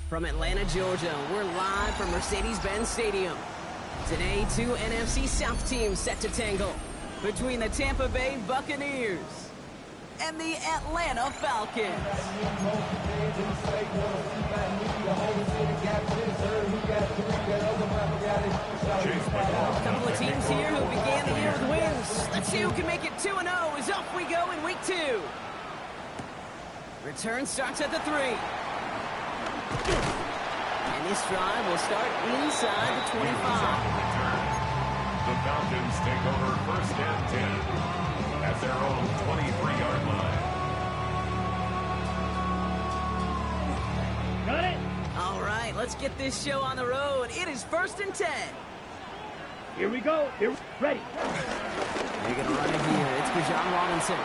From Atlanta, Georgia, we're live from Mercedes-Benz Stadium. Today, two NFC South teams set to tangle between the Tampa Bay Buccaneers and the Atlanta Falcons. A couple of teams here who began the year with wins. Let's see who can make it 2-0 as off we go in week 2. Return starts at the 3. And this drive will start inside the 25. The Falcons take over 1st and 10 at their own 23-yard line. Got it? All right, let's get this show on the road. It is 1st and 10. Here we go. Here, ready. They're going to run it here. It's for John Robinson.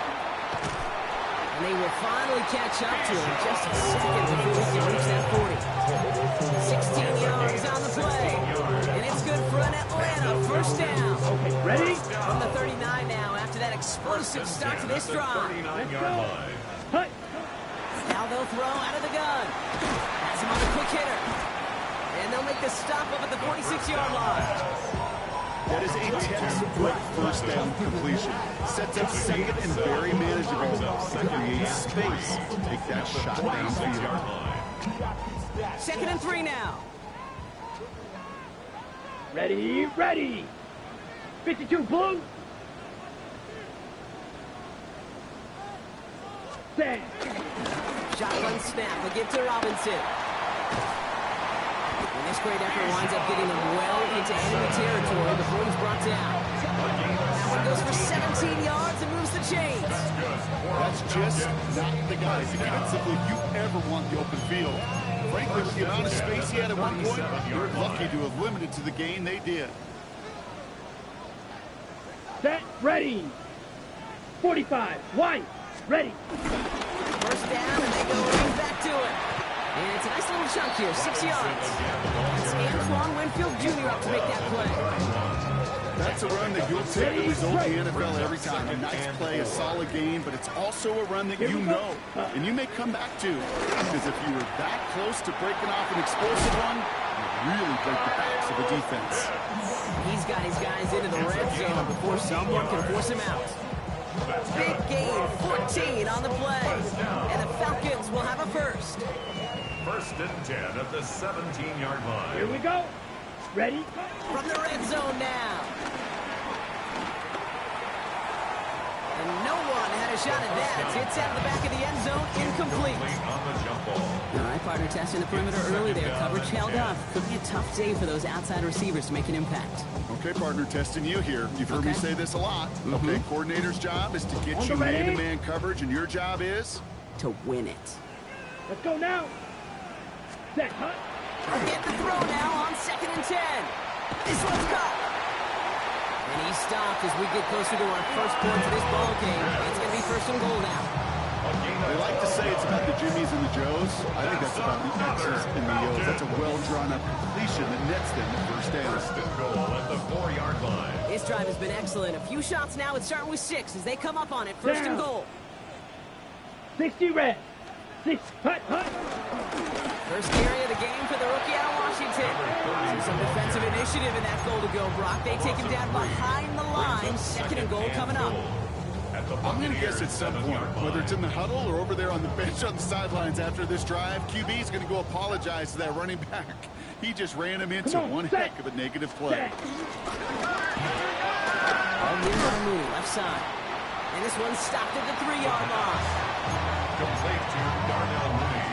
And they will finally catch up to him just a second before he can reach that 40. 16 yards on the play. And it's good for an Atlanta 1st down. Okay, ready? From the 39 now after that explosive start to this drive. Let's go. Hut. Now they'll throw out of the gun. Has him on a quick hitter. And they'll make the stop up at the 46-yard line. That is a textbook 1st down completion. Sets up 2nd and very manageable. Creates space to take that shot downfield. 2nd and 3 now. Ready, ready. 52 blue. Set. Shotgun snap. They'll give to Robinson. And this great effort winds up getting them well into enemy territory before he's brought down. That one goes for 17 yards and moves the chains. That's just not the guy defensively you ever want the open field. Frankly, with the amount of space he had at one point, you're lucky to have limited to the gain they did. Set, ready. 45, wide, ready. 1st down, and they go right back to it. And it's a nice little chunk here, 6 yards. It's Antoine Winfield Jr. up to make that play. That's a run that you'll take the result in the NFL every time. A nice play, a solid game, but it's also a run that you know, and you may come back to. Because if you were that close to breaking off an explosive one, you really break the backs of the defense. He's got his guys into the red zone before someone can force him out. Big gain, 14 on the play. And the Falcons will have a 1st. 1st and 10 at the 17-yard line. Here we go. Ready? From the red zone now. And no one had a shot at that. It's out of the back of the end zone, incomplete. On the jump ball. All right, partner, testing the perimeter early there. Coverage held up. Could be a tough day for those outside receivers to make an impact. Okay, partner, testing you here. You've heard me say this a lot. Okay, coordinator's job is to get you man-to-man coverage, and your job is? To win it. Let's go now. Set, hut. Get the throw now on 2nd and 10. This one's caught. And he's stopped as we get closer to our first points of this ball game. It's going to be 1st and goal now. They like to say it's about the Jimmies and the Joes. I think that's about the X's and the O's. That's a well-drawn-up completion that nets them the 1st down. 1st and goal at the 4-yard line. This drive has been excellent. A few shots now. It's starting with 6 as they come up on it. 1st and goal. 60 red. 6, hut, hut. 1st carry of the game for the rookie out of Washington. Some defensive initiative in that goal to go, Brock. They take him down behind the line. 2nd and goal coming up. I'm going to guess at some point, whether it's in the huddle or over there on the bench on the sidelines after this drive, QB is going to go apologize to that running back. He just ran him into one heck of a negative play. All near on Mooney, left side. And this one's stopped at the 3-yard line. Complete to Darnell Mooney.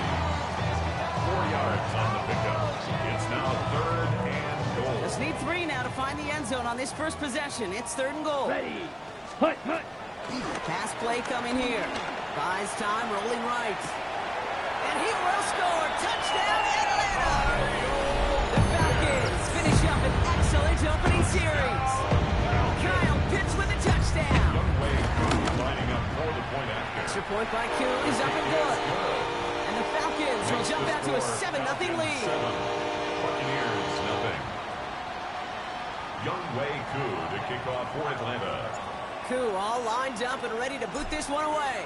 4 yards on the pickup. It's now 3rd and goal. Just need 3 now to find the end zone on this first possession. It's 3rd and goal. Ready. Hut, hut. Pass play coming here. Buys time, rolling right. And he will score. Touchdown, Atlanta! The Falcons finish up an excellent opening series. Kyle Pitts with a touchdown. Young Wei Koo lining up for the point after. Extra point by Koo is up and good. And the Falcons will jump out to a 7-0 lead. Buccaneers, nothing. Young Wei Koo to kick off for Atlanta. Koo all lined up and ready to boot this one away.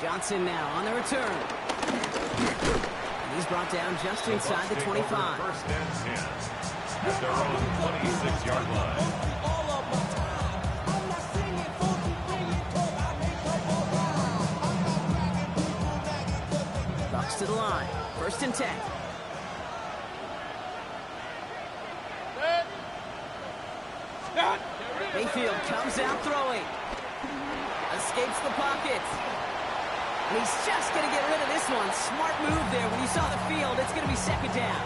Johnson now on the return. And he's brought down just inside the 25. First and 10 at their own 26-yard line. Bucs to the line. First and 10. Mayfield comes out throwing. Escapes the pocket. And he's just going to get rid of this one. Smart move there. When you saw the field, it's going to be second down.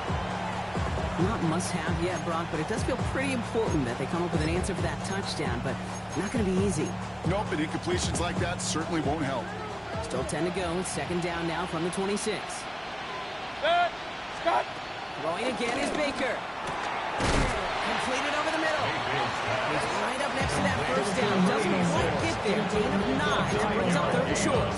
Not must-have yet, Brock, but it does feel pretty important that they come up with an answer for that touchdown, but not going to be easy. Nope, and incompletions like that certainly won't help. Still 10 to go. Second down now from the 26. Scott. Throwing again is Baker. Completed over the middle. He's right up next to that first down. Doesn't quite get there. Gain of 9. That brings up third and short.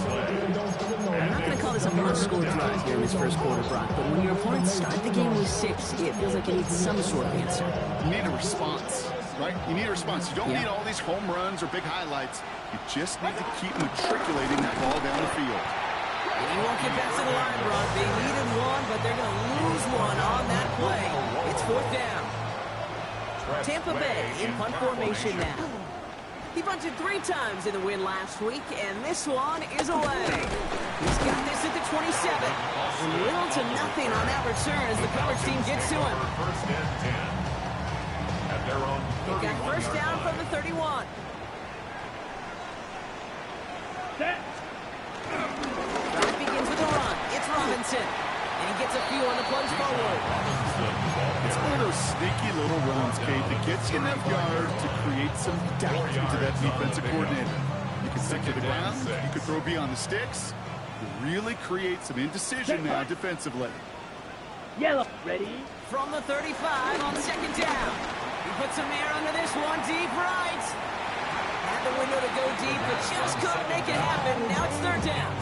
I'm not going to call this a must-score drive here in this first quarter, Brock, but when your opponents start the game with 6, it feels like you need some sort of answer. You need a response, right? You need a response. You don't need all these home runs or big highlights. You just need to keep matriculating that ball down the field. And he won't get back to the line, Brock. They needed one, but they're going to lose one on that play. It's fourth down. Tampa Bay in punt formation now. He punted 3 times in the win last week, and this one is away. He's got this at the 27. And little to nothing on that return as the coverage team gets to him. First and 10 at their own 31. They got first down from the 31. Set. Drive begins with a run. It's Robinson. And he gets a few on the plunge forward. It's one of those sneaky little runs, Kate, that gets you enough yards to create some doubt into that defensive coordinator. You can stick to the ground. You can throw beyond the sticks. You really create some indecision now defensively. Yellow. Ready. From the 35 on second down. He puts some air under this one deep right. Had the window to go deep, but just couldn't make it happen. Now it's third down.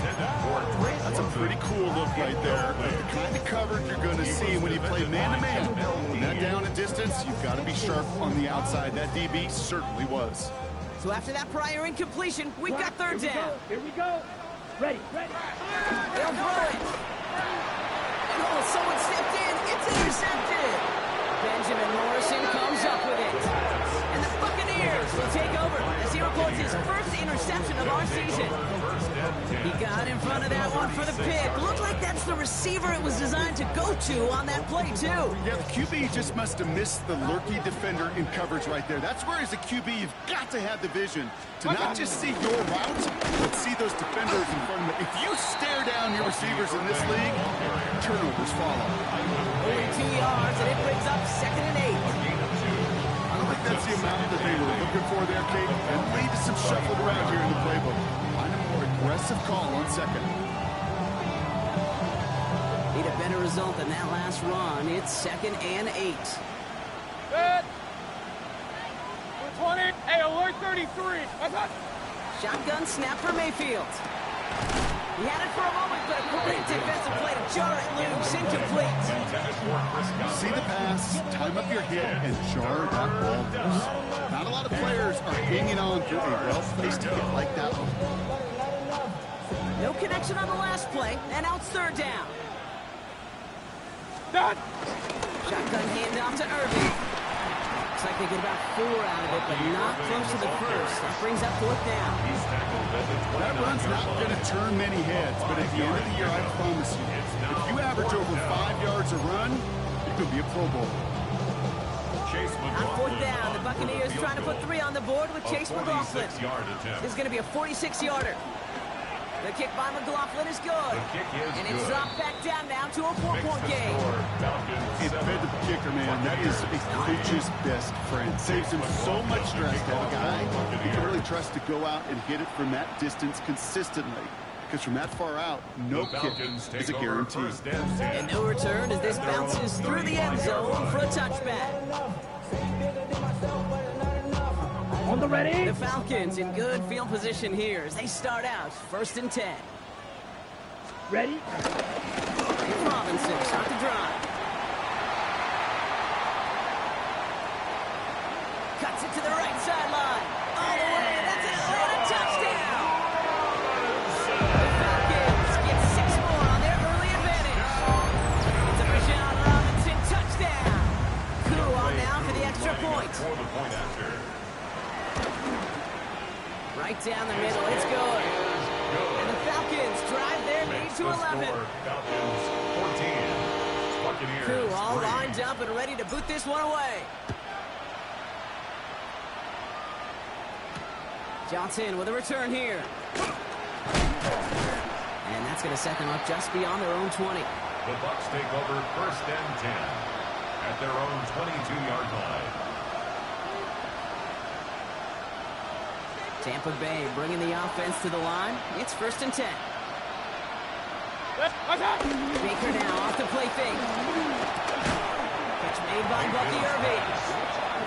That's a pretty cool look right there. The kind of coverage you're going to see when you play man-to-man. That down and distance, you've got to be sharp on the outside. That DB certainly was. So after that prior incompletion, we've got third down. Here we go. Ready. They'll throw it. And oh, someone stepped in. It's intercepted. Benjamin Morrison comes up with it. And the Buccaneers will take over as he records his first interception of our season. He got in front of that one for the pick. Looked like that's the receiver it was designed to go to on that play, too. Yeah, the QB just must have missed the lurky defender in coverage right there. That's where, as a QB, you've got to have the vision to not just see your route, but see those defenders in front of you. If you stare down your receivers in this league, turnovers follow. Only 2 yards, and it brings up second and 8. I don't think that's the amount that they were looking for there, Kate. And lead to some shuffling around here in the playbook. Find a more aggressive call on second. Need a better result than that last run. It's second and 8. Good. 20. Hey, alert 33. Shotgun snap for Mayfield. He had it for a moment, but a great defensive play to jar it loose. Incomplete. See the pass, time up your hit, and jar that ball loose. Not a lot of players are hanging on to a well-placed hit like that one. No connection on the last play, and now it's third down. Done. Shotgun handoff to Irving. Looks like they get about 4 out of it, but not close to the first. That brings up fourth down. That run's not going to turn many heads, but at the end of the year, I promise you, if you average over 5 yards a run, you could be a Pro Bowler. On fourth down, the Buccaneers trying to put 3 on the board with Chase McLaughlin. Yard attempt. This is going to be a 46-yarder. The kick by McLaughlin is good. The kick is and it's good. dropped back down now to a 4-point Makes the game. score Falcons It 7. fed to the kicker, man. That is a coach's best friend. Saves him so much stress to have a guy he can really trust to go out and hit it from that distance consistently. Because from that far out, no The kick Falcons is take a over guarantee. first and 10. And no return as this bounces through the end zone for a touchback. On the ready. The Falcons in good field position here as they start out 1st and 10. Ready. Robinson start the drive. Cuts it to the right sideline. All the way. That's it. Oh, and a touchdown. The Falcons get 6 more on their early advantage. It's a Bijan Robinson touchdown. Coup on now for the extra point. For the point after. Right down the middle. It's good. And the Falcons drive their lead Makes to the 11. score Falcons 14. Buccaneers Coup all 3. lined up and ready to boot this one away. Johnson with a return here. And that's going to set them up just beyond their own 20. The Bucs take over 1st and 10 at their own 22-yard line. Tampa Bay bringing the offense to the line. It's 1st and 10. Baker now off the play fake. Catch made by Bucky Irving.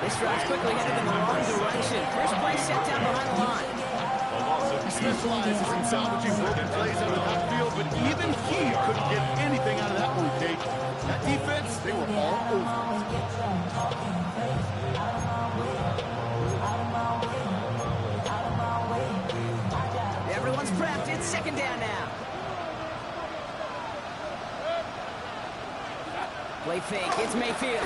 This drive's quickly headed in the wrong direction. First play set down behind the line. The loss of He specializes in salvaging broken plays out of the backfield, but even he couldn't get anything out of that one, Kate. That defense, they were all over. Everyone's prepped. It's 2nd down now. Play fake. It's Mayfield.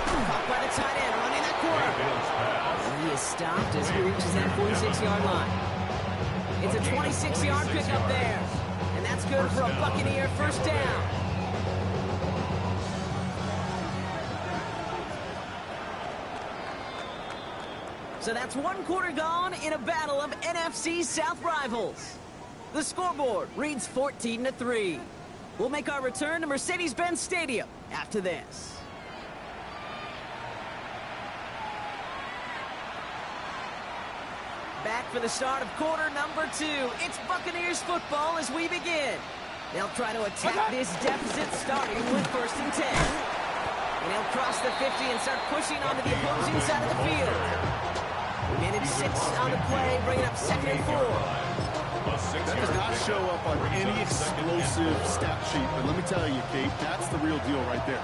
Caught by the tight end running that corner. Mayfield's pass. And he is stopped as he reaches that 46-yard line. It's a 26-yard pickup there. And that's good for a Buccaneer 1st down. So that's 1 quarter gone in a battle of NFC South rivals. The scoreboard reads 14-3. We'll make our return to Mercedes-Benz Stadium after this. Back for the start of quarter number 2. It's Buccaneers football as we begin. They'll try to attack this deficit starting with 1st and 10. And he'll cross the 50 and start pushing onto the opposing side of the field. Minute 6 on the play, bringing up 2nd and 4. That does not show up on any explosive stat sheet, but let me tell you, Kate, that's the real deal right there.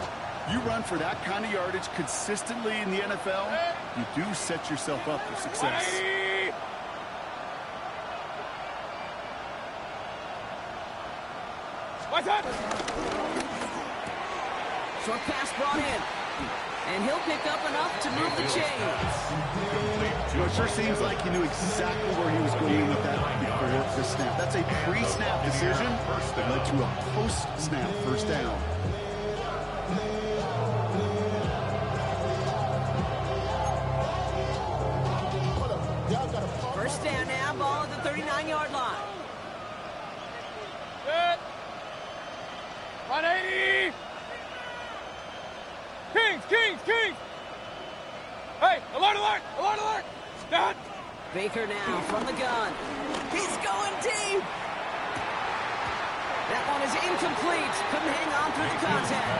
You run for that kind of yardage consistently in the NFL, you do set yourself up for success. What's that? Short pass brought in. And he'll pick up enough to move the chains. Well, it sure seems like he knew exactly where he was going with that before the snap. That's a pre-snap decision that led to a post-snap 1st down. First down now, ball at the 39-yard line. Good. 180. Kings. Hey, alert, alert, alert, alert. Stand. Baker now from the gun. He's going deep. That one is incomplete. Couldn't hang on through the contact.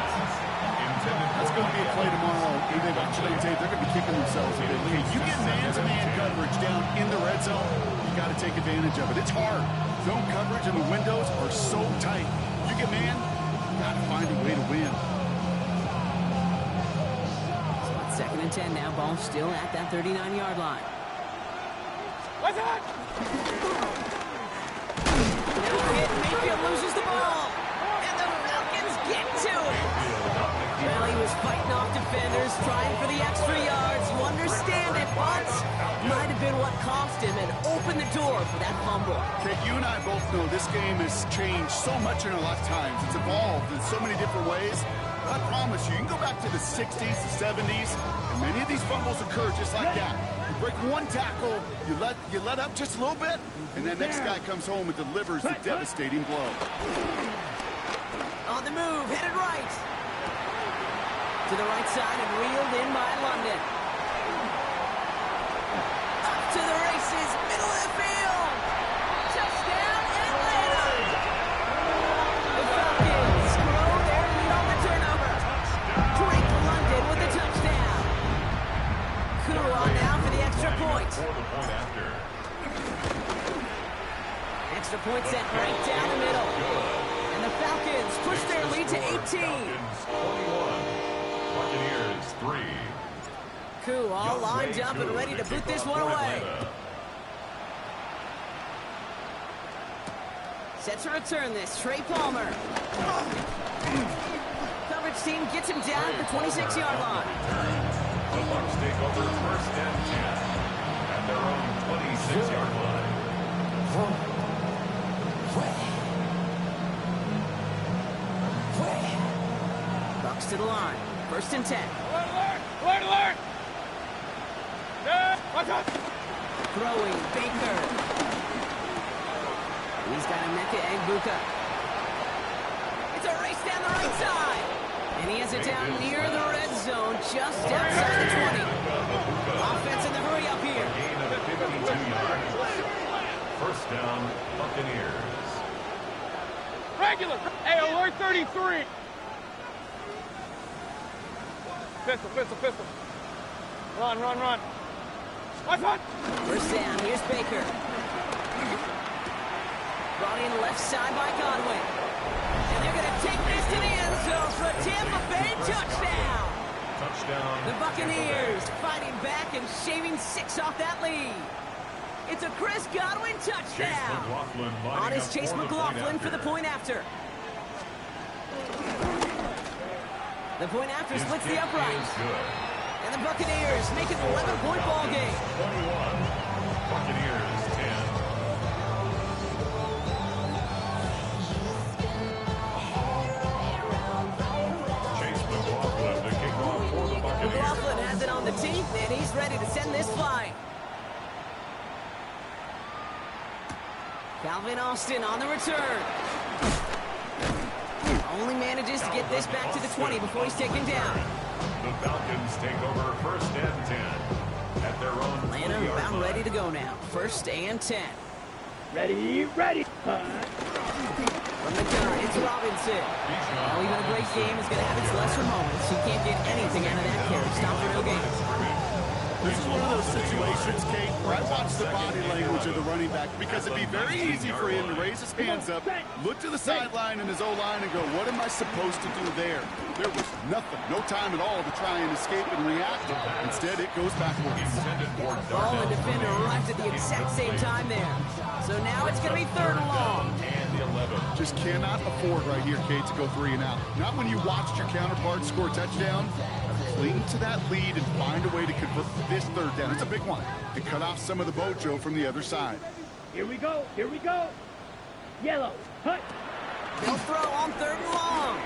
That's going to be a play tomorrow. They've actually tape. They're going to be kicking themselves a bit. You get man-to-man coverage down in the red zone, you got to take advantage of it. It's hard. Zone coverage and the windows are so tight. You get man, you got to find a way to win. So it's 2nd and 10 now. Ball still at that 39-yard line. What's that? No hit. Mayfield loses the ball. And the Falcons get to it. Well, he was fighting off defenders, trying for the extra yards. You understand it, but might have been what cost him and opened the door for that fumble. Kate, you and I both know this game has changed so much in our lifetimes. It's evolved in so many different ways. But I promise you, you can go back to the 60s, the 70s, and many of these fumbles occur just like that. break one tackle, you let up just a little bit, and then next guy comes home and delivers the devastating blow. On the move, headed right. To the right side and reeled in by London. Up to the races, middle of the field. Touchdown, Atlanta. The Falcons grow their lead on the turnover. Drake London with the touchdown. Kua now for the extra point. Extra point set right down the middle. And the Falcons push their lead to 18. Buccaneers 3. Koo all lined up and ready to put this one away. Set to return this, Trey Palmer. Coverage team gets him down at the 26-yard line. The Bucs take over first and 10 at their own 26-yard line. Bucs to the line. First and 10. Alert, alert! Watch out! Throwing, Baker. He's got Emeka Egbuka. It's a race down the right side. And he has it down near the red zone, just outside the 20. Offense in the hurry up here. Gain of 52 yards. First down, Buccaneers. Regular! Hey, alert 33! Pistol. Run. Watch out! First down, here's Baker. Brought in left side by Godwin. And they're going to take this to the end zone for a Tampa Bay touchdown. Touchdown. The Buccaneers fighting back and shaving 6 off that lead. It's a Chris Godwin touchdown. On is Chase McLaughlin for the point after. The point after splits the upright. And the Buccaneers make it an 11-point ball game. 21. Buccaneers 10. Chase McLaughlin, the kickoff for the Buccaneers. McLaughlin has it on the tee, and he's ready to send this flying. Calvin Austin on the return. Only manages to get this back to the 20 before he's taken down. The Falcons take over first and 10 at their own Atlanta 20-yard about line. ready to go now. First and 10. Ready. From the gun, it's Robinson. Well, even a great game is going to have its lesser moments. He can't get anything out of that carry. Stop the real game. This is one of those situations, Kate, where I watch the body language of the running back because it'd be very easy for him to raise his hands up, look to the sideline and his O-line and go, what am I supposed to do there? There was nothing, no time at all to try and escape and react. Instead, it goes backwards. Ball and defender arrived at the exact same time there. So now it's going to be 3rd and long. Just cannot afford right here, Kate, to go 3 and out. Not when you watched your counterpart score a touchdown. Cling to that lead and find a way to convert this 3rd down. It's a big one. And cut off some of the mojo from the other side. Here we go. Yellow, hut. They'll throw on 3rd and long.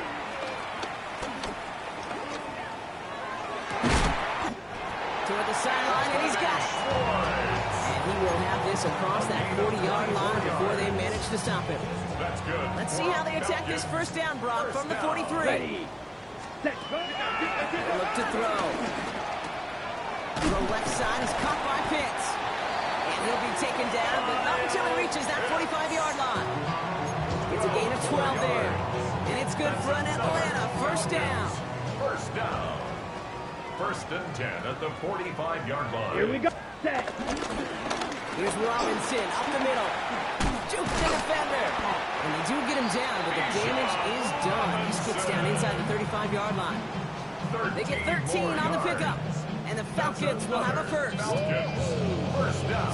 Toward the sideline, and he's got it. And he will have this across that 40-yard line before they manage to stop him. That's good. Let's see how they attack this first down, Brock, from the 43. Ready. Set. Look to throw. The left side is caught by Pitts. And he'll be taken down, but not until he reaches that 45-yard line. It's a gain of 12 there. And it's good for an Atlanta first down. First down. First and 10 at the 45-yard line. Here we go. Set. Here's Robinson up the middle. Juke the defender. And they do get him down, but the damage is done. He skips down inside the 35-yard line. They get 13 on the pickup. And the Falcons will have a first.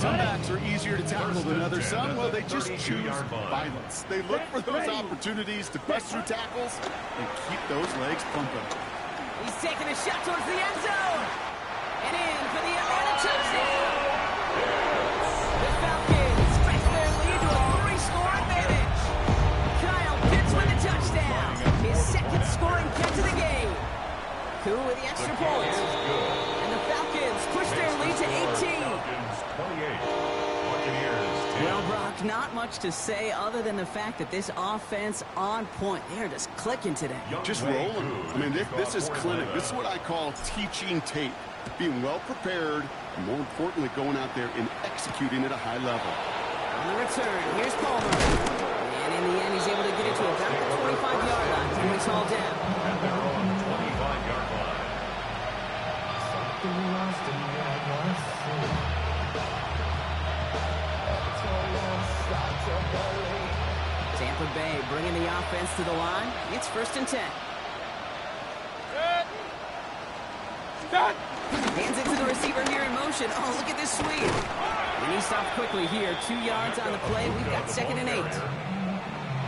Some backs are easier to tackle than others. Some, well, they just choose violence. They look for those opportunities to bust through tackles and keep those legs pumping. He's taking a shot towards the end zone. And in for the Atlanta touchdown. The Falcons stretch their lead to a 3-score advantage. Kyle Pitts with a touchdown. His 2nd scoring catch of the game. Koo with the extra point. And the Falcons push their lead to 18. not much to say other than the fact that this offense on point. They're just clicking today. Just rolling. I mean, this is clinic. This is what I call teaching tape. Being well prepared, and more importantly, going out there and executing at a high level. On the return, here's Palmer. And in the end, he's able to get it to about the 25-yard line before he's hauled down. And they're on the 25-yard line. Tampa Bay bringing the offense to the line. It's 1st and 10. Hands it to the receiver here in motion. Oh, look at this sweep. And he stopped quickly here. 2 yards on the play. We've got 2nd and 8.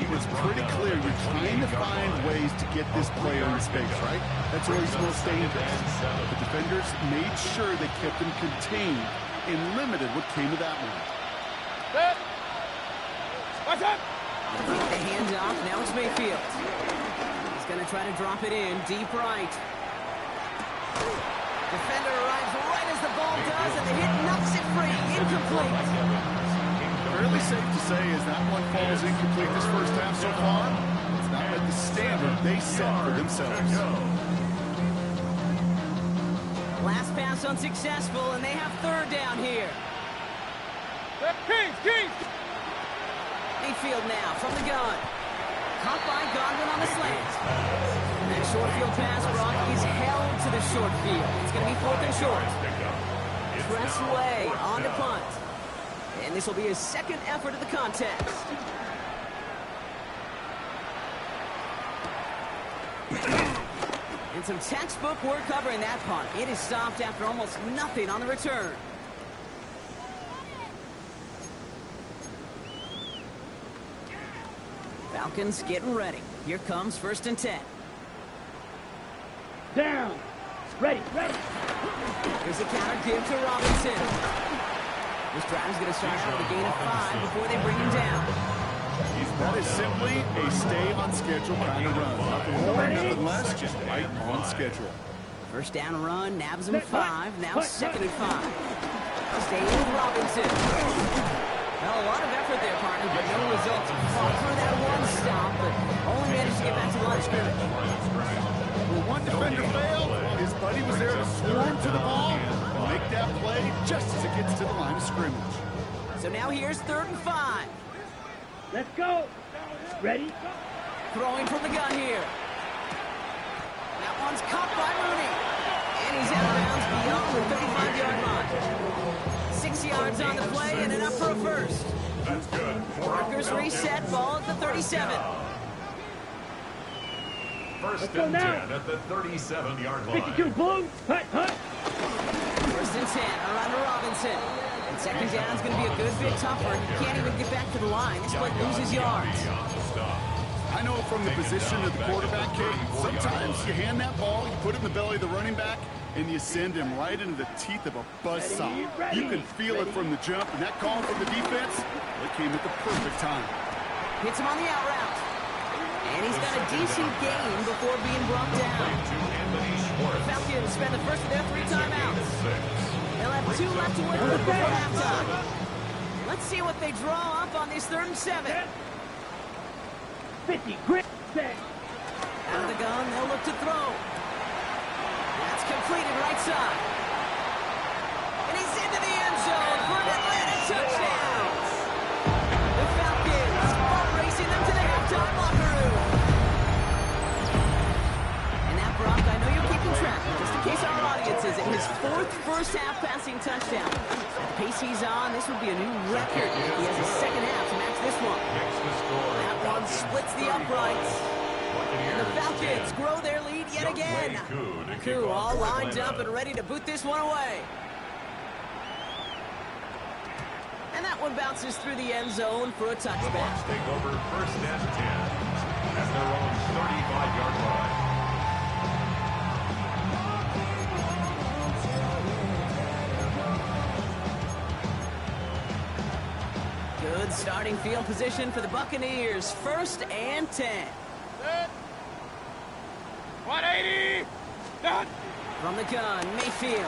It's pretty clear you're trying to find ways to get this player in space, right? That's where he's most dangerous. The defenders made sure they kept him contained and limited what came of that one. What's up? The handoff. Now it's Mayfield. He's going to try to drop it in. Deep right. Defender arrives right as the ball does, and the hit knocks it free. Incomplete. Fairly safe to say as that one falls incomplete this first half so far, it's not met the standard they set for themselves. Last pass unsuccessful, and they have 3rd down here. Kings! Mayfield now from the gun. Caught by Godwin on the slant. And that short field pass brought is held to the short field. It's going to be 4th and short. Press away on the punt. And this will be his 2nd effort of the contest. And some textbook work covering that punt. It is stopped after almost nothing on the return. Falcons getting ready. Here comes 1st and 10. Down. Ready. Here's a counter give to Robinson. This drive is going to start out with a gain of 5 before they bring him down. That is simply a stay-on-schedule kind of run. Nothing more, nothing less, just right on schedule. 1st down run, nabs him 5. Now 2nd and 5. Staying with Robinson. Well, a lot of effort there, partner, but no results. Fought through that one stop, but only managed to get back to the line of scrimmage. Well, one defender failed. His buddy was there to swarm to the ball and make that play just as it gets to the line of scrimmage. So now here's 3rd and 5. Let's go. Ready? Throwing from the gun here. That one's caught by Mooney. And he's out of bounds beyond the 35-yard line. 6 yards on the play and enough for a 1st. That's good. Markers reset, ball at the 37. 1st and 10 at the 37-yard line. 52 blue. Hut. 1st and 10 around to Robinson. And 2nd down is going to be a good bit tougher. He can't even get back to the line. This play loses yards. I know from the position of the quarterback, Kate, sometimes you hand that ball, you put it in the belly of the running back, and you send him right into the teeth of a buzzsaw. You can feel it from the jump, and that call from the defense, it came at the perfect time. Hits him on the out route. And he's got a decent gain before being brought down. The Falcons spend the first of their 3 timeouts. They'll have 2 left to work with before halftime. Let's see what they draw up on this 3rd and 7. 50 grit. Out of the gun, they'll look to throw. That's completed right side. And he's into the end zone for an Atlanta touchdown. The Falcons are racing them to the halftime locker room. And that, Brock, I know you're keeping track. Just in case our audience isn't, his 4th first-half passing touchdown. At the pace he's on, this would be a new record. He has a 2nd half to match this one. That one splits the uprights. And the Falcons grow their lead yet again. Koo all lined up and ready to boot this one away. And that one bounces through the end zone for a touchback. The Bucs take over 1st and 10 at their own 35-yard line. Good starting field position for the Buccaneers. 1st and 10. 180. Done. From the gun, Mayfield.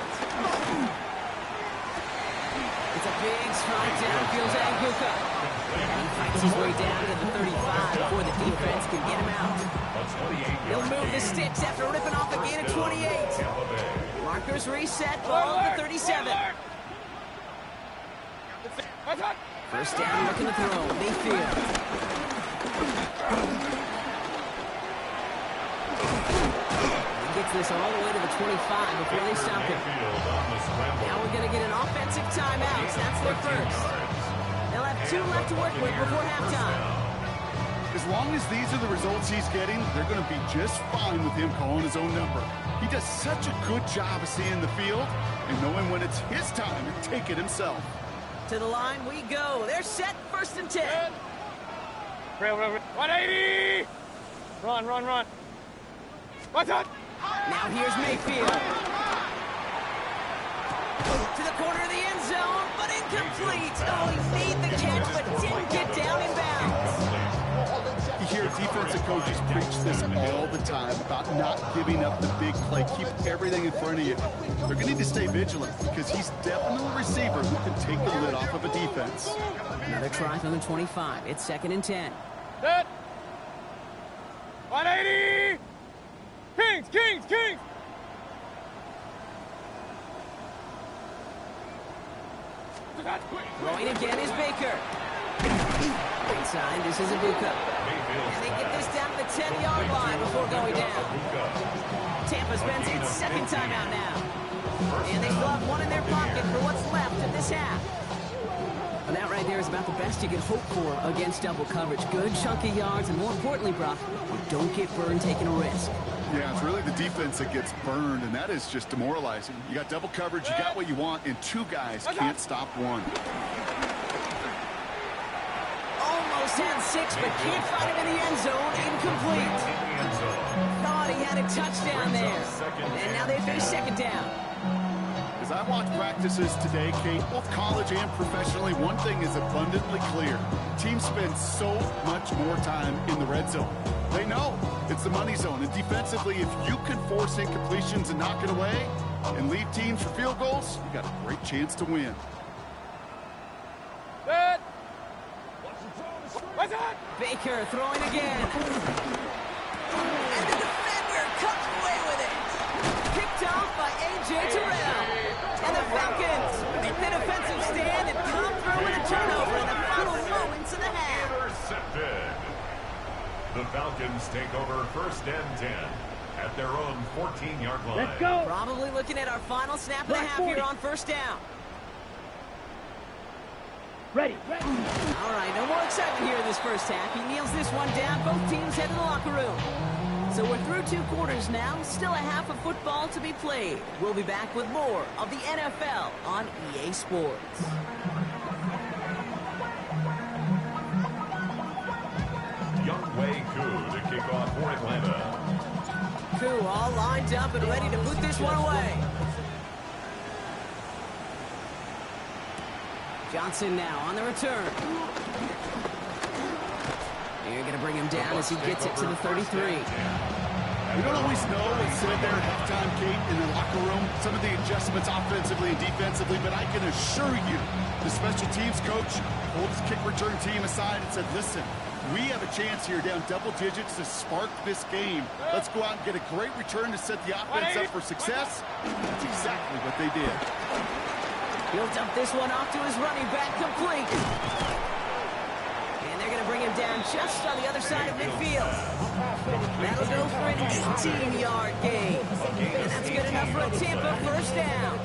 It's a big strike downfield to Anguka. And he fights his way down to the 35 before the defense can get him out. He'll move the sticks after ripping off a gain of 28. Markers reset, ball at the 37. First down, looking to throw. Mayfield. He gets this all the way to the 25 before they stop him. Now we're going to get an offensive timeout. That's their first. They'll have 2 left to work with before halftime. As long as these are the results he's getting, they're going to be just fine with him calling his own number. He does such a good job of seeing the field and knowing when it's his time to take it himself. To the line we go. They're set, 1st and 10. 180! Run. What's up? Now here's Mayfield. To the corner of the end zone, but incomplete. Oh, he made the catch, but didn't get down in bounds. You hear defensive coaches preach this all the time about not giving up the big play. Keep everything in front of you. They're going to need to stay vigilant because he's definitely a receiver who can take the lid off of a defense. Another try from the 25. It's 2nd and 10. Set. 180! Kings! Throwing again is Baker. Inside, this is Ibuka. And they get this down to the 10-yard line before going down. Tampa spends its 2nd timeout now. And they still have 1 in their pocket for what's left of this half. And that right there is about the best you can hope for against double coverage. Good chunky yards, and more importantly, Brock, you don't get burned taking a risk. Yeah, it's really the defense that gets burned, and that is just demoralizing. You got double coverage, you got what you want, and 2 guys can't stop one. Almost had 6, but can't find him in the end zone. Incomplete. Thought he had a touchdown there. And now they face 2nd down. As I watch practices today, Kate, both college and professionally, one thing is abundantly clear. Teams spend so much more time in the red zone. They know it's the money zone. And defensively, if you can force incompletions and knock it away and leave teams for field goals, you got a great chance to win. Set. What's up? Baker throwing again. And the defender comes away with it. Picked off by A.J. Terrell. And the Falcons make the defensive stand and come through with a turnover in the final moments of the half. Intercepted. The Falcons take over 1st and 10 at their own 14-yard line. Let's go. Probably looking at our final snap of the half here on 1st down. Ready. All right, no more excitement here in this first half. He kneels this one down. Both teams head to the locker room. So we're through 2 quarters now. Still a half of football to be played. We'll be back with more of the NFL on EA Sports. Younghoe Koo to kick off for Atlanta. Koo all lined up and ready to put this one away. Johnson now on the return. You're going to bring him down as he gets it to the 33. We don't always know what's said there at halftime, Kate, in the locker room, some of the adjustments offensively and defensively, but I can assure you the special teams coach pulled his kick return team aside and said, listen, we have a chance here down double digits to spark this game. Let's go out and get a great return to set the offense up for success. That's exactly what they did. He'll dump this one off to his running back, complete. And they're going to bring him down just on the other side of midfield. That'll go for an 18-yard gain. And that's good enough for a Tampa 1st down.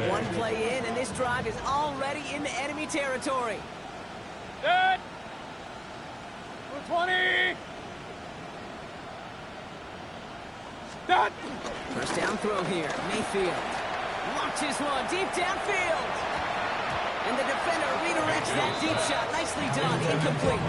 One play in, and this drive is already into enemy territory. Set. 20. Set. First down throw here, Mayfield. Launches one deep downfield. And the defender redirects that deep shot. Nicely done. Incomplete.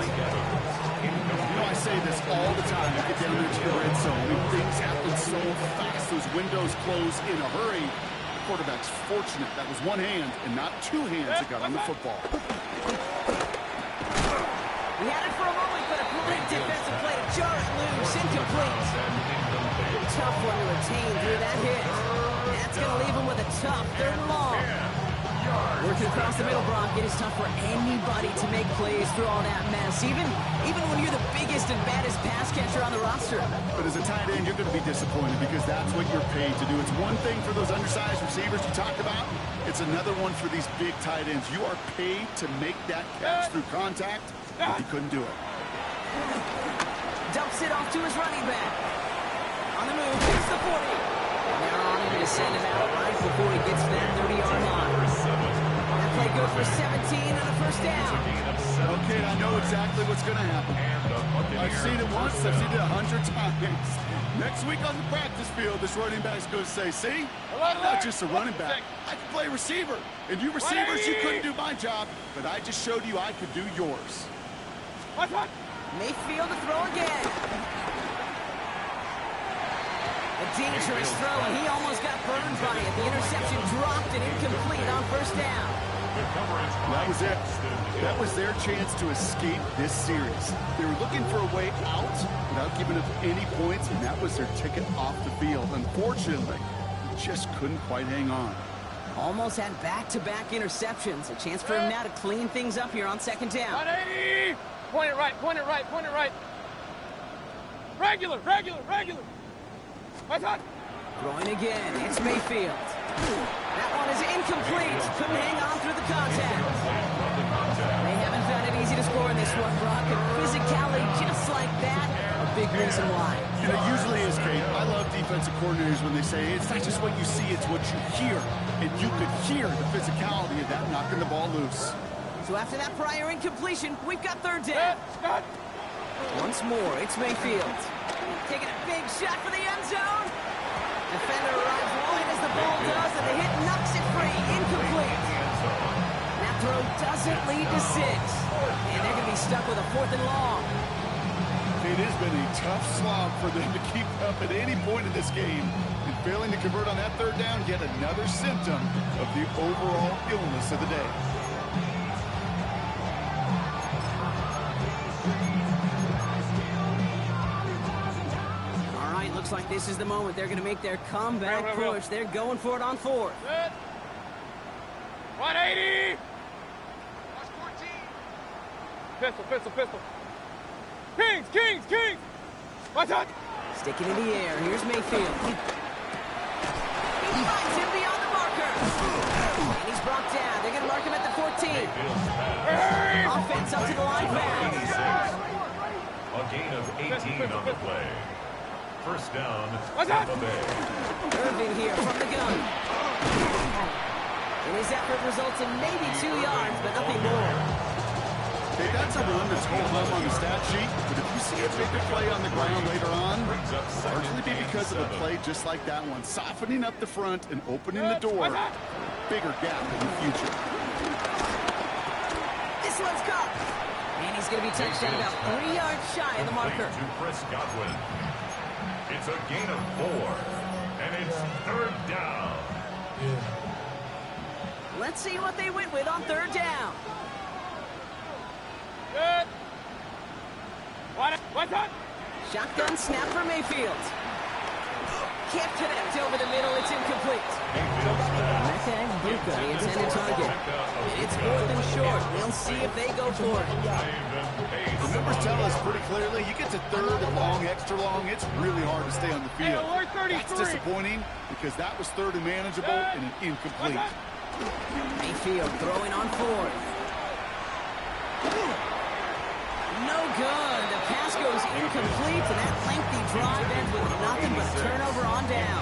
You know, I say this all the time. You get down into the red zone. Things happen so fast. Those windows close in a hurry. The quarterback's fortunate that was one hand and not 2 hands that got on the football. He had it for a moment, but a great defensive play to jar it loose. Incomplete. Tough one to retain through that hit. That's going to leave him with a tough 3rd and long. yards. Working across the middle, Brock, it is tough for anybody to make plays through all that mess, even when you're the biggest and baddest pass catcher on the roster. But as a tight end, you're going to be disappointed because that's what you're paid to do. It's one thing for those undersized receivers you talked about. It's another one for these big tight ends. You are paid to make that catch through contact, but he couldn't do it. Dumps it off to his running back. On the move, hits the 40. And they're on him to send him out right before he gets to that 30-yard line. That play goes for 17 and a first down. Okay, I know exactly what's going to happen. I've seen it once, I've seen it 100 times. Next week on the practice field, this running back's going to say, see, I'm not just a running back. I can play receiver. And you receivers, you couldn't do my job, but I just showed you I could do yours. Mayfield to throw again. A dangerous throw, and he almost got burned by it. The interception dropped and incomplete on first down. That was it. That was their chance to escape this series. They were looking for a way out without giving up any points, and that was their ticket off the field. Unfortunately, they just couldn't quite hang on. Almost had back-to-back interceptions. A chance for him now to clean things up here on second down. 180! Point it right, point it right, point it right. Regular, regular, regular. Throwing again, it's Mayfield. That one is incomplete. Couldn't hang on through the contact. They haven't found it easy to score in this one, Brock. And physicality just like that, a big reason why. You know, usually is, Kate. I love defensive coordinators when they say it's not just what you see, it's what you hear. And you could hear the physicality of that knocking the ball loose. So after that prior incompletion, we've got third down. Once more, it's Mayfield. Taking a big shot for the end zone. Defender arrives wide as the ball does, and the hit knocks it free. Incomplete. That throw doesn't lead to 6. And they're going to be stuck with a 4th and long. It has been a tough slog for them to keep up at any point in this game. And failing to convert on that third down, yet another symptom of the overall illness of the day. Looks like this is the moment they're going to make their comeback push. They're going for it on 4th. 180! Pistol, pistol, pistol. Kings, Kings, Kings! Watch out! Sticking in the air. Here's Mayfield. He finds him beyond the marker. And he's brought down. They're going to mark him at the 14. Offense up to the line pass. A gain of 18 on the play. First down, Tampa Bay. Irving here from the gun. And his effort results in maybe 2 yards, but nothing more. Okay, that's a run that's holding up on the stat sheet, but if you see a bigger play on the ground later on, largely be because of a play just like that one, softening up the front and opening the door, bigger gap in the future. This one's caught. And he's going to be touched down about 3 yards shy of the marker. To Chris Godwin. It's a gain of 4, and it's third down. Let's see what they went with on third down. Good. What's up? Shotgun snap for Mayfield. Can't connect over the middle. It's incomplete. Mecca and Buca, the intended target. It's 4th and short. We'll see if they go for it. The numbers tell us pretty clearly, you get to third and long, extra long, it's really hard to stay on the field. That's disappointing because that was third and manageable and an incomplete. Mayfield throwing on 4th. No good. The pass goes incomplete, and that lengthy drive ends with nothing but a turnover on down.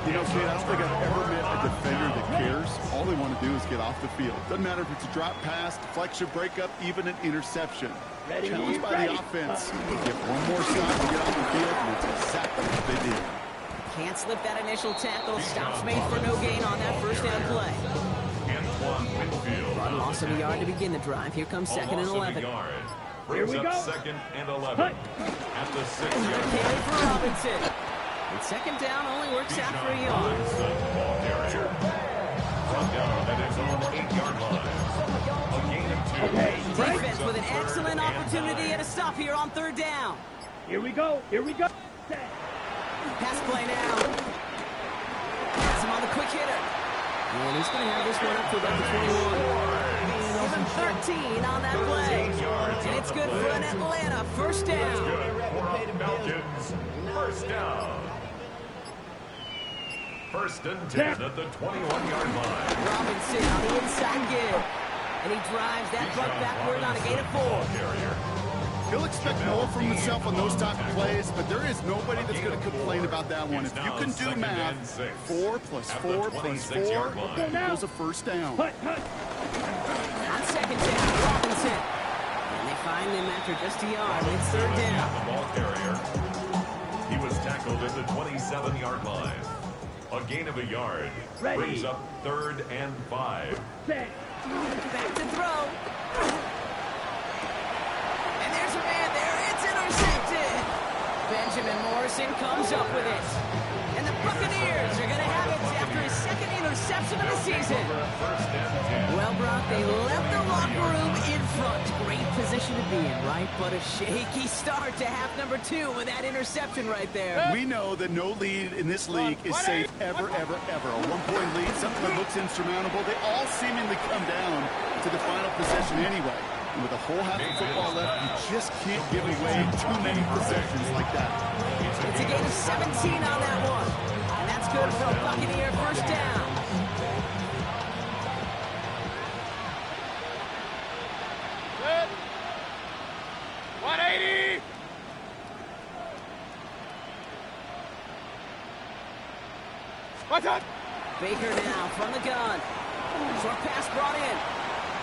You know, Kate, I don't think I've ever met a defender that cares. All they want to do is get off the field. Doesn't matter if it's a drop pass, deflection, breakup, even an interception. Challenged by the offense. They get one more shot to get off the field, and it's exactly what they did. Can't slip that initial tackle. Stops made for no gain on that first down play. Run loss of a yard to begin the drive. Here comes 2nd and 11. Here we go. 2nd and 11 at the 6-yard Carry for Robinson. And second down only works out for a yard. Brought down at his own 8-yard line. A gain of 2. Okay, Defense with an excellent opportunity at a stop here on third down. Here we go. Here we go. Pass play now. Has him on the quick hitter. And he's going to have this one up to about the 21. Give him 13 on that play. And it's good for an Atlanta first down. Falcons, first down. First and 10 at the 21-yard line. Robinson on the inside give. And he drives that buck backward on a gain of 4. He'll expect more from himself on those type of plays, but there is nobody that's going to complain about that one. If you can do math, 4 plus 4 plus 4 equals a first down. On second down, Robinson. And they find him after just a yard. It's third down. The ball carrier. He was tackled at the 27-yard line. A gain of a yard. Brings up 3rd and 5. Back to throw. And there's a man there. It's intercepted. Benjamin Morrison comes up with it. And the Buccaneers are going to have it after his second interception of the season. Well, Brock, they left the locker room in front. Great position to be in, right? But a shaky start to half number 2 with that interception right there. We know that no lead in this league is safe ever, ever, ever. A one-point lead, something that looks insurmountable. They all seemingly come down to the final possession anyway. And with a whole half of football left, you just can't give away too many possessions like that. It's a gain of 17 on that one. And that's good for a Buccaneer first down. Good. 180. What's up? Baker now from the gun. Short pass brought in.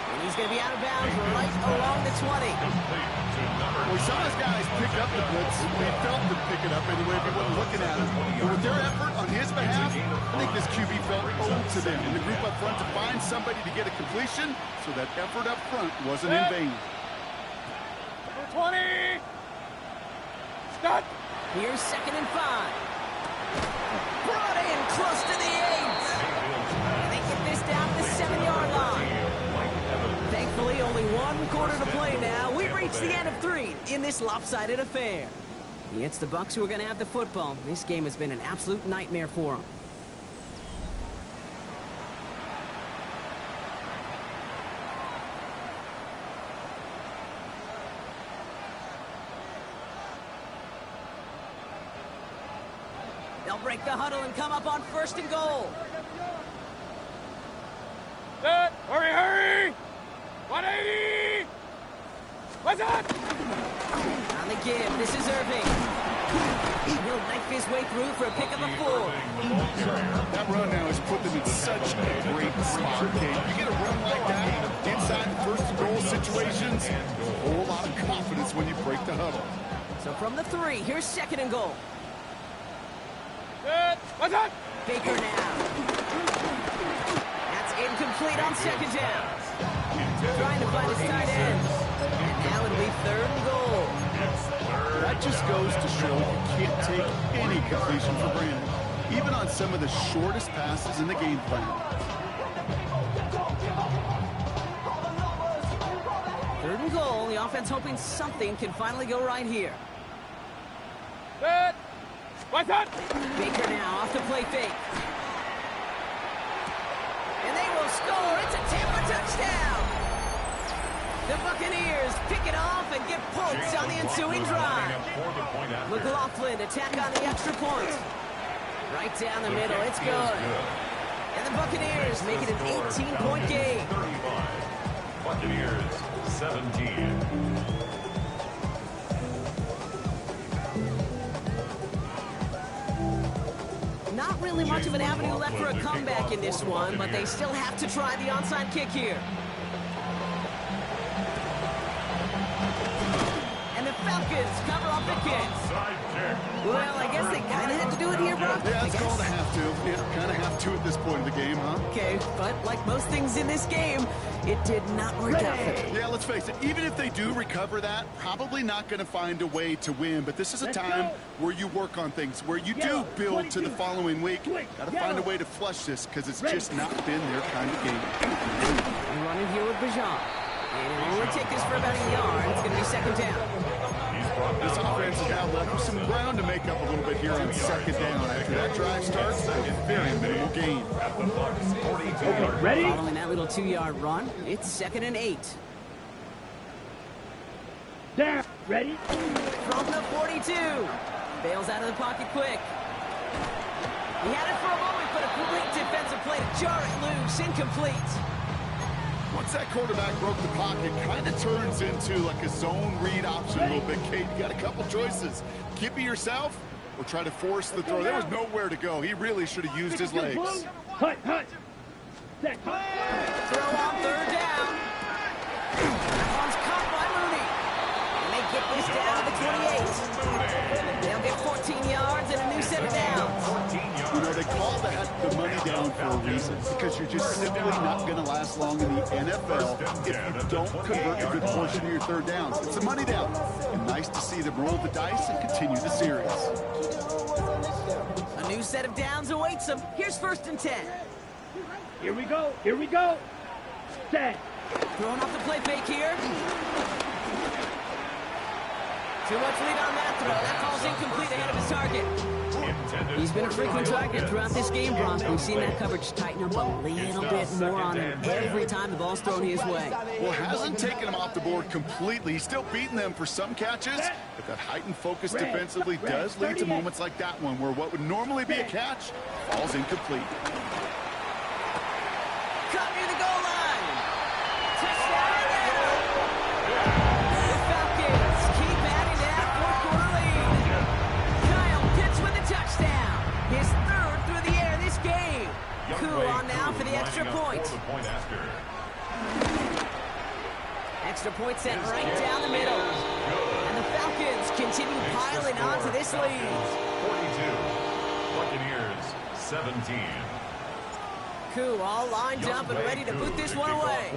And he's going to be out of bounds right along the 20. We saw his guys pick up the blitz. We felt them pick it up anyway if we weren't looking at him. But with their effort on his behalf, I think this QB felt owed to them in the group up front to find somebody to get a completion, so that effort up front wasn't in vain. Number 20. Stop. Here's 2nd and 5. Brought in close to the 8. And they get this down to the 7-yard line. Thankfully, only 1 quarter to play now. We've reached the end of 3 in this lopsided affair. It's the Bucs who are going to have the football. This game has been an absolute nightmare for them. They'll break the huddle and come up on 1st and goal. Good. Hurry, hurry. 180. What's up? On the give, this is Irving. He'll knife his way through for a pick of a 4. That run now has put them in such a great spot. Okay, you get a run like that inside the 1st and goal situations, a whole lot of confidence when you break the huddle. So from the 3, here's 2nd and goal. Good. What's up? Baker now. That's incomplete on 2nd down. Trying to find his tight end. And now it'll be 3rd and goal. That just goes to show you can't take any completion for granted, even on some of the shortest passes in the game plan. 3rd and goal. The offense hoping something can finally go right here. Good. What's up? Baker now off the play fake. And they will score. It's a Tampa touchdown. The Buccaneers pick it off and get points on the ensuing drive. McLaughlin attack on the extra point. Right down the middle. It's good. And the Buccaneers make it an 18-point game. 35. Buccaneers 17. Not really much of an avenue left for a comeback in this one, but they still have to try the onside kick here. And the Falcons cover up the kick. Well, I guess they kind of had to do it here, bro. Yeah, it's called a have to. Yeah, kind of have to at this point in the game, huh? Okay, but like most things in this game, it did not work out for them. Yeah, let's face it. Even if they do recover that, probably not going to find a way to win. But this is a time where you work on things, where you do build to the following week. Got to find a way to flush this because it's just not been their kind of game. And running here with Bajan. And it'll only take this for about a yard. It's going to be 2nd down. He's This offense is now left with some ground to make up a little bit here on second down. After that drive starts, a very minimal gain. Okay, ready? Following that little 2-yard run, it's 2nd and 8. Down. Ready? From the 42. Bails out of the pocket quick. He had it for a moment, but a great defensive play to jar it loose. Incomplete. Once that quarterback broke the pocket, kind of turns into like a zone read option a little bit, Kate. You got a couple choices. Keep it yourself or try to force the throw. There was nowhere to go. He really should have used his legs. Hut. Throw on 3rd down. That one's caught by Mooney. And they get this down to the 28. They'll get 14 yards and a new set of downs. You know, they call the money down for a reason, because you're just simply not going to last long in the NFL if you don't convert a good portion of your 3rd downs. It's a money down. And nice to see them roll the dice and continue the series. A new set of downs awaits them. Here's 1st and 10. Here we go. Set. Throwing off the play fake here. Too much lead on that throw. That ball's incomplete ahead of his target. He's been a frequent target throughout this game, Bronx. We've seen that coverage tighten up a little bit more on him every time the ball's thrown his way. Well, hasn't taken him off the board completely. He's still beating them for some catches, but that heightened focus defensively does lead to moments like that one where what would normally be a catch falls incomplete. Cut near the goal line. Touchdown, Atlanta. The Falcons keep adding to that 4th-quarter lead. Kyle Pitts with a touchdown. His 3rd through the air this game. Cool on now for the extra point. Extra point sent right down the middle. And the Falcons continue piling onto this lead. 42. Buccaneers 17. Koo all lined up and ready to boot this one away.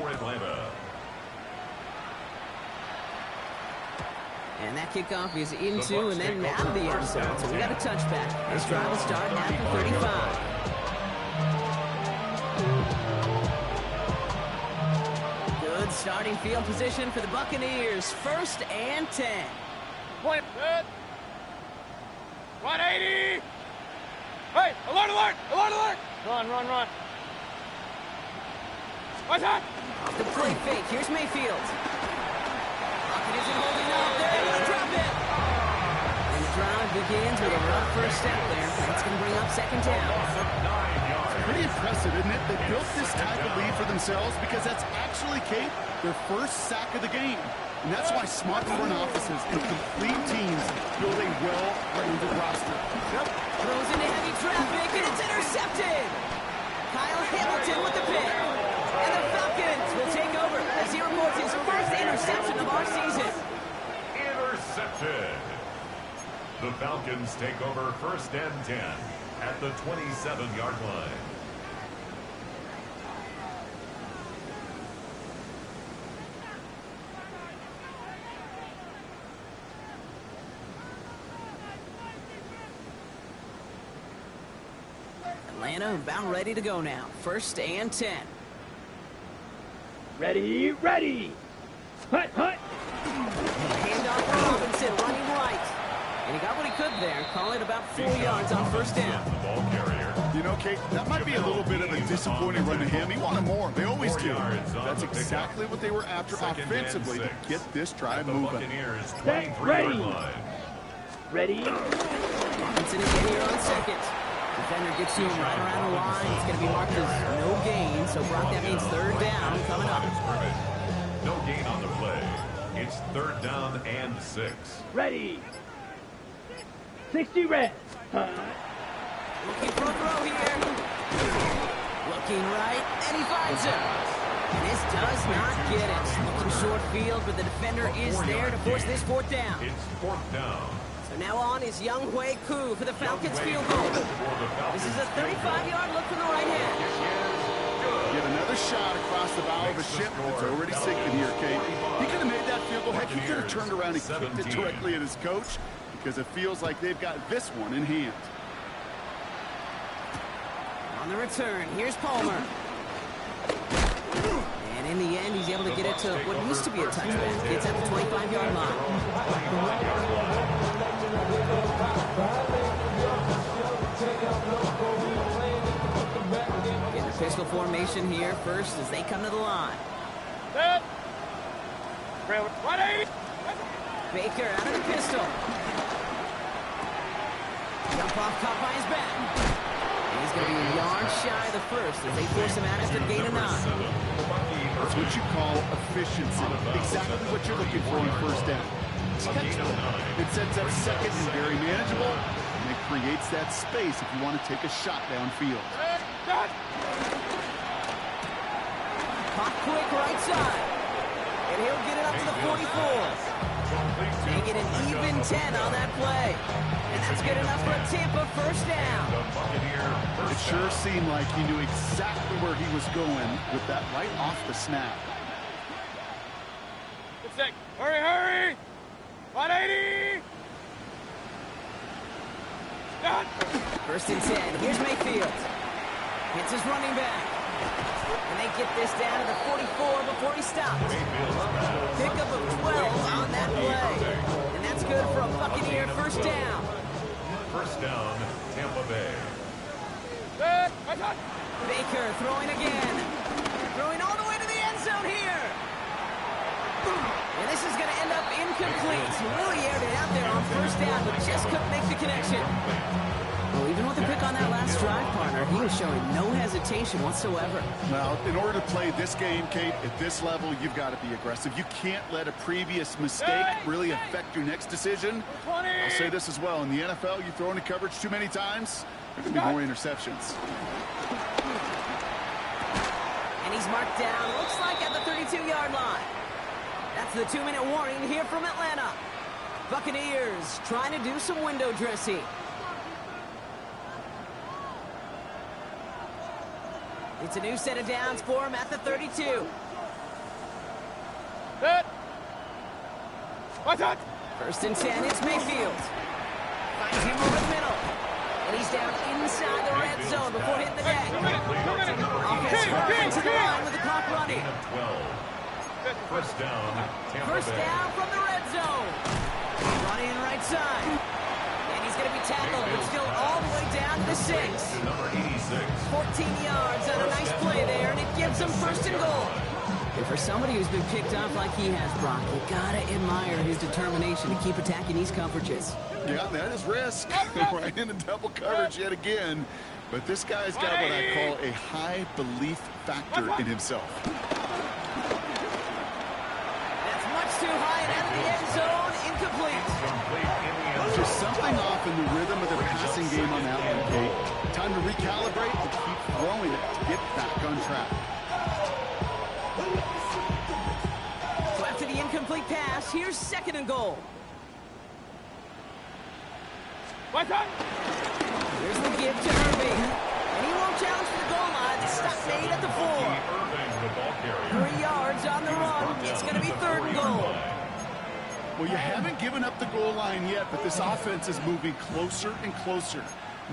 And that kickoff is into and then out of the end zone. So we got a touchback. This drive will start at the 35. Good starting field position for the Buccaneers. 1st and 10. Point. Good. 180. Hey, alert. Run. What's that? Off the play fake. Here's Mayfield. Pocket isn't holding up. They're able to drop it. And the drive begins with a rough first step there. That's going to bring up 2nd down. Pretty impressive, isn't it? They built this type of lead for themselves because that's actually, Kate, their 1st sack of the game. And that's why smart front offices and complete teams build a well-rounded roster. Throws into heavy traffic, and it's intercepted. Kyle Hamilton with the pick. And the Falcons will take over as he reports his 1st interception of our season. Intercepted. The Falcons take over 1st and 10 at the 27-yard line. Atlanta about ready to go now. 1st and 10. Ready. Hut. Handoff for Robinson, running right. And he got what he could there. Call it about 4 yards on 1st down. The ball carrier. You know, Kate, that might be a little bit of a disappointing run to him. He wanted more. They always do. That's exactly what they were after offensively to get this drive moving. Buccaneers 23-yard line. Ready. Robinson is here on 2nd. Defender gets to him right around the line. It's going to be marked as no gain. So, Brock, that means 3rd down coming up. No gain on the play. It's 3rd down and 6. Ready. 60 red. Looking for a throw here. Looking right, and he finds him. And this does not get it. Looking short field, but the defender is there to force this 4th down. It's 4th down. So now on is Younghoe Koo for the Falcons field goal. This is a 35-yard look from the right hand. Get another shot across the bow of a ship that's already sinking here, Kate. He could have made that field goal. Heck, he could have turned around and kicked it directly at his coach because it feels like they've got this one in hand. On the return, here's Palmer. And in the end, he's able to get it to what used to be a touchback. It's at the 25-yard line. Pistol formation here first as they come to the line. Set. Trailer. 180. Baker out of the pistol. Jump off caught by his back. And he's going to be a yard shy of the first as they force him out after gain of 9. That's what you call efficiency. Exactly what you're looking for on first down. It sets up second and very manageable, and it creates that space if you want to take a shot downfield. Pop quick right side. And he'll get it up to the 44. Make it an even 10 on that play. And that's good enough for a Tampa first down. It sure seemed like he knew exactly where he was going with that right off the snap. Good stick. Hurry, hurry. 180. Done. First and 10. Here's Mayfield. Hits his running back. And they get this down to the 44 before he stops. Pickup of 12 on that play. And that's good for a Buccaneer first down. First down, Tampa Bay. Baker throwing again. Throwing all the way to the end zone here. And this is going to end up incomplete. He really aired it out there on first down, but just couldn't make the connection. Well, even with the pick on that last drive, partner, he was showing no hesitation whatsoever. Well, in order to play this game, Kate, at this level, you've got to be aggressive. You can't let a previous mistake really affect your next decision. I'll say this as well. In the NFL, you throw into coverage too many times, there can be more interceptions. And he's marked down, looks like at the 32-yard line. That's the 2-minute warning here from Atlanta. Buccaneers trying to do some window dressing. It's a new set of downs for him at the 32. Set. Watch out. First and 10, it's Mayfield. Finds him over the middle. And he's down inside the red zone before hitting the deck. 2 minutes. Offense running to the line with the clock running. 12. First down, Tampa First Bay. down from the red zone. Running right side. And he's going to be tackled, but still all the way down to the 6. Number 86. 14 yards on a nice play there, and it gives him first and goal. And for somebody who's been picked off like he has, Brock, you gotta admire his determination to keep attacking these coverages. Yeah, that is risk. Right into double coverage yet again. But this guy's got what I call a high belief factor in himself. That's much too high and out of the end zone, incomplete. There's something off in the rhythm of the passing game on that one, Kate. Time to recalibrate and keep throwing it to get back on track. So after the incomplete pass, here's second and goal. Watch out. Here's the give to Irving. And he won't challenge for the goal line. The stop made at the 4. 3 yards on the run. It's going to be third and goal. Well, you haven't given up the goal line yet, but this offense is moving closer and closer.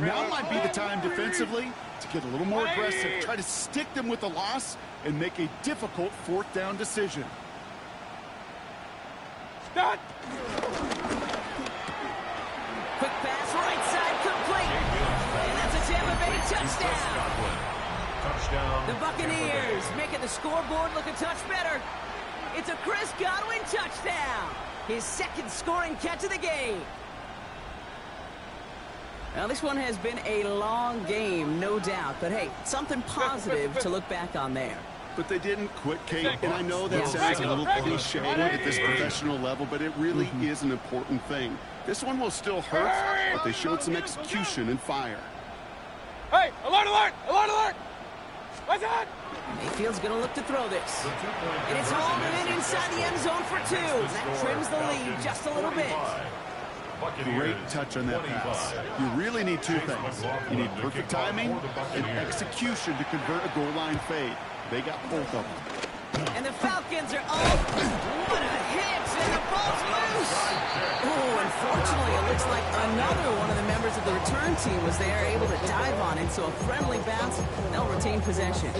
Now might be the time defensively to get a little more aggressive, try to stick them with the loss, and make a difficult fourth down decision. Start. Quick pass, right side, complete. And that's a Tampa Bay touchdown. The Buccaneers making the scoreboard look a touch better. It's a Chris Godwin touchdown. His second scoring catch of the game. Now, this one has been a long game, no doubt. But, hey, something positive to look back on there. But they didn't quit, Kate, and I know that sounds a little cliche at this professional level, but it really is an important thing. This one will still hurt, but they showed some execution and fire. Hey, alert, alert, alert, alert. What's that? Mayfield's going to look to throw this. And it's hauled in inside the end zone for 2. That trims the lead just a little bit. Great touch on that pass. You really need two things. You need perfect timing and execution to convert a goal line fade. They got both of them. And the Falcons are up. What a hit! And the ball's loose. Oh, unfortunately, it looks like another one of the members of the return team was there, able to dive on it. So a friendly bounce. They'll retain possession.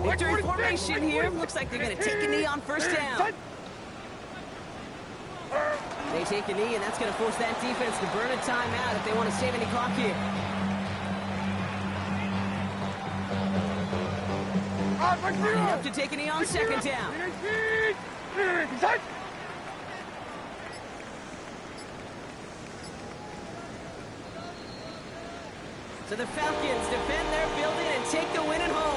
Victory formation here. Looks like they're going to take a knee on first down. They take a knee, and that's going to force that defense to burn a timeout if they want to save any clock here. Enough to take a knee on second down. So the Falcons defend their building and take the win at home.